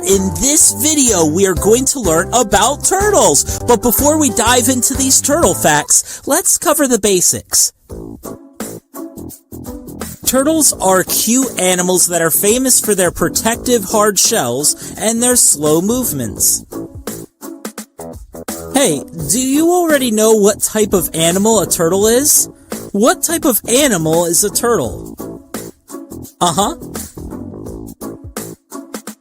In this video, we are going to learn about turtles. But before we dive into these turtle facts, let's cover the basics. Turtles are cute animals that are famous for their protective hard shells and their slow movements. Hey, do you already know what type of animal a turtle is? What type of animal is a turtle?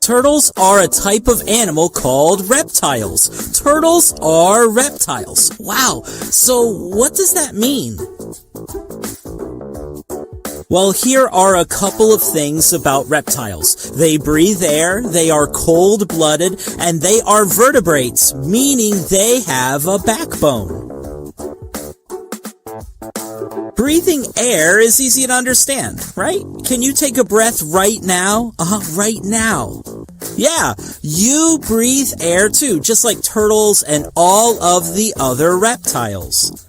Turtles are a type of animal called reptiles. Turtles are reptiles. Wow, so what does that mean? Well, here are a couple of things about reptiles. They breathe air, they are cold-blooded, and they are vertebrates, meaning they have a backbone. Breathing air is easy to understand, right? Can you take a breath right now? Right now. Yeah, you breathe air too, just like turtles and all of the other reptiles.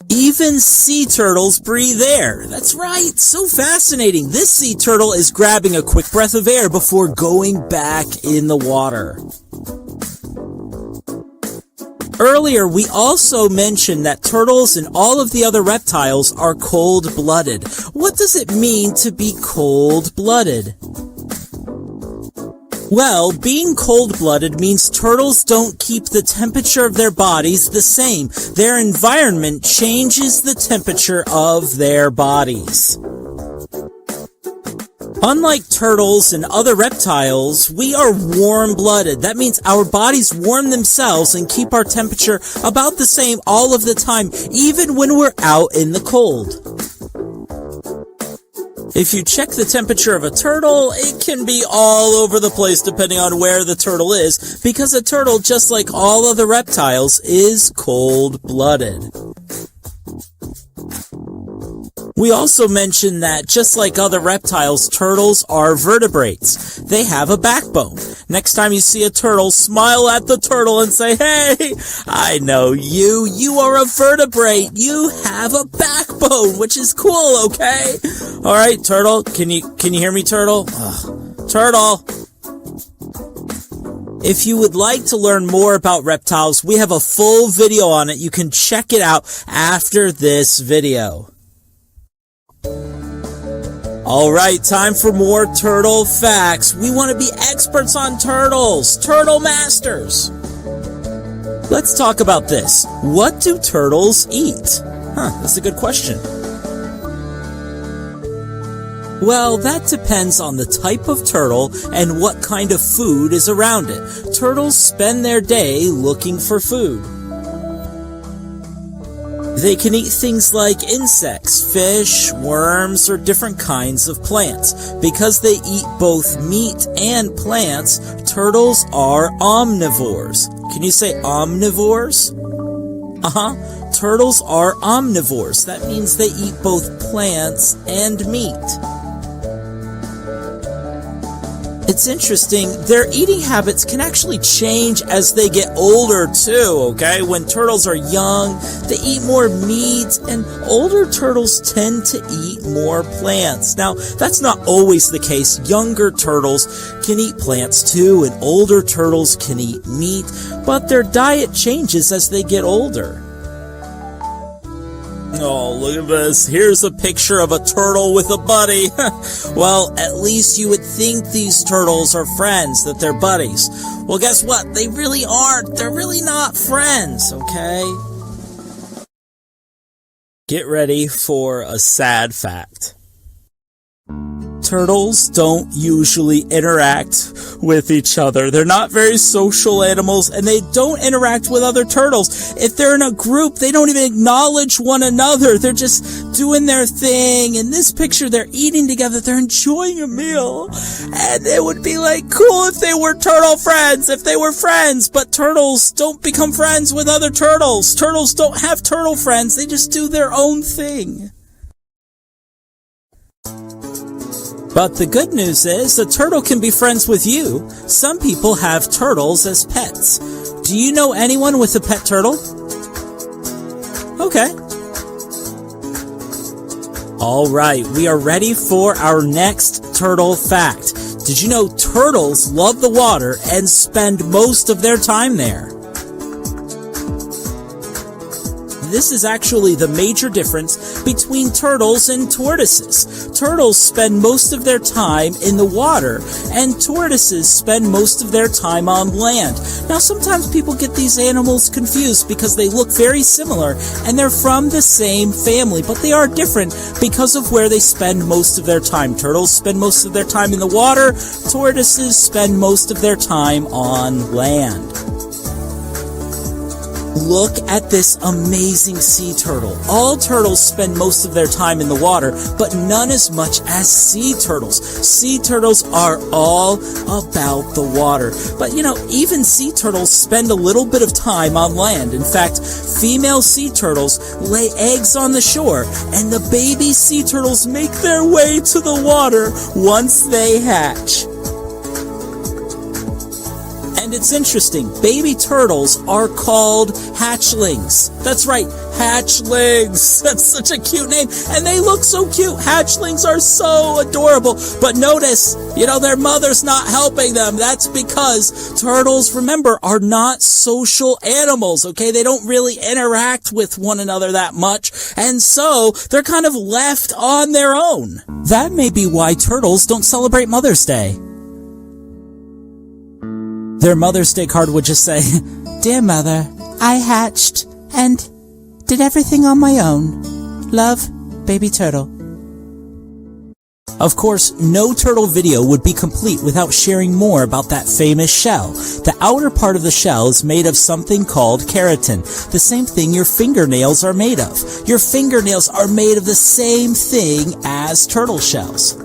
Even sea turtles breathe air. That's right, so fascinating. This sea turtle is grabbing a quick breath of air before going back in the water. Earlier, we also mentioned that turtles and all of the other reptiles are cold-blooded. What does it mean to be cold-blooded? Well, being cold-blooded means turtles don't keep the temperature of their bodies the same. Their environment changes the temperature of their bodies. Unlike turtles and other reptiles, we are warm-blooded. That means our bodies warm themselves and keep our temperature about the same all of the time, even when we're out in the cold. If you check the temperature of a turtle, it can be all over the place depending on where the turtle is, because a turtle, just like all other reptiles, is cold-blooded. We also mentioned that, just like other reptiles, turtles are vertebrates. They have a backbone. Next time you see a turtle, smile at the turtle and say, "Hey, I know you. You are a vertebrate. You have a backbone," which is cool, okay? All right, turtle. Can you hear me, turtle? Turtle. If you would like to learn more about reptiles, we have a full video on it. You can check it out after this video. Alright, time for more turtle facts. We want to be experts on turtles. Turtle masters. Let's talk about this. What do turtles eat? That's a good question. Well, that depends on the type of turtle and what kind of food is around it. Turtles spend their day looking for food. They can eat things like insects, fish, worms, or different kinds of plants. Because they eat both meat and plants, turtles are omnivores. Can you say omnivores? Turtles are omnivores. That means they eat both plants and meat. It's interesting, their eating habits can actually change as they get older too, okay? When turtles are young, they eat more meat, and older turtles tend to eat more plants. Now, that's not always the case. Younger turtles can eat plants too, and older turtles can eat meat, but their diet changes as they get older. Oh, look at this. Here's a picture of a turtle with a buddy. Well, at least you would think these turtles are friends, that they're buddies. Well, guess what? They really aren't. They're really not friends, okay? Get ready for a sad fact. Turtles don't usually interact with each other. They're not very social animals, and they don't interact with other turtles. If they're in a group, they don't even acknowledge one another. They're just doing their thing. In this picture, they're eating together. They're enjoying a meal. And it would be like cool if they were turtle friends, if they were friends. But turtles don't become friends with other turtles. Turtles don't have turtle friends. They just do their own thing. But the good news is, a turtle can be friends with you. Some people have turtles as pets. Do you know anyone with a pet turtle? Okay. Alright, we are ready for our next turtle fact. Did you know turtles love the water and spend most of their time there? This is actually the major difference between turtles and tortoises. Turtles spend most of their time in the water, and tortoises spend most of their time on land. Now, sometimes people get these animals confused because they look very similar, and they're from the same family, but they are different because of where they spend most of their time. Turtles spend most of their time in the water. Tortoises spend most of their time on land. Look at this amazing sea turtle. All turtles spend most of their time in the water, but none as much as sea turtles. Sea turtles are all about the water. But even sea turtles spend a little bit of time on land. In fact, female sea turtles lay eggs on the shore, and the baby sea turtles make their way to the water once they hatch. And it's interesting, baby turtles are called hatchlings. That's right, hatchlings. That's such a cute name. And they look so cute. Hatchlings are so adorable. But notice, their mother's not helping them. That's because turtles, remember, are not social animals, okay? They don't really interact with one another that much. And so they're kind of left on their own. That may be why turtles don't celebrate Mother's Day. Their Mother's Day card would just say, "Dear Mother, I hatched and did everything on my own. Love, Baby Turtle." Of course, no turtle video would be complete without sharing more about that famous shell. The outer part of the shell is made of something called keratin, the same thing your fingernails are made of. Your fingernails are made of the same thing as turtle shells.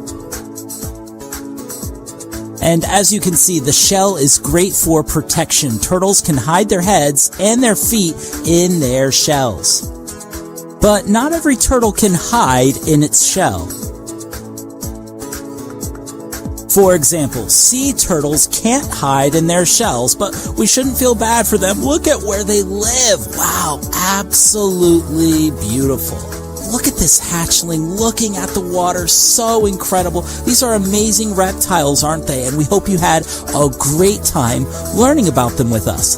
And as you can see, the shell is great for protection. Turtles can hide their heads and their feet in their shells. But not every turtle can hide in its shell. For example, sea turtles can't hide in their shells, but we shouldn't feel bad for them. Look at where they live. Wow, absolutely beautiful. Look at this hatchling looking at the water, so incredible. These are amazing reptiles, aren't they? And we hope you had a great time learning about them with us.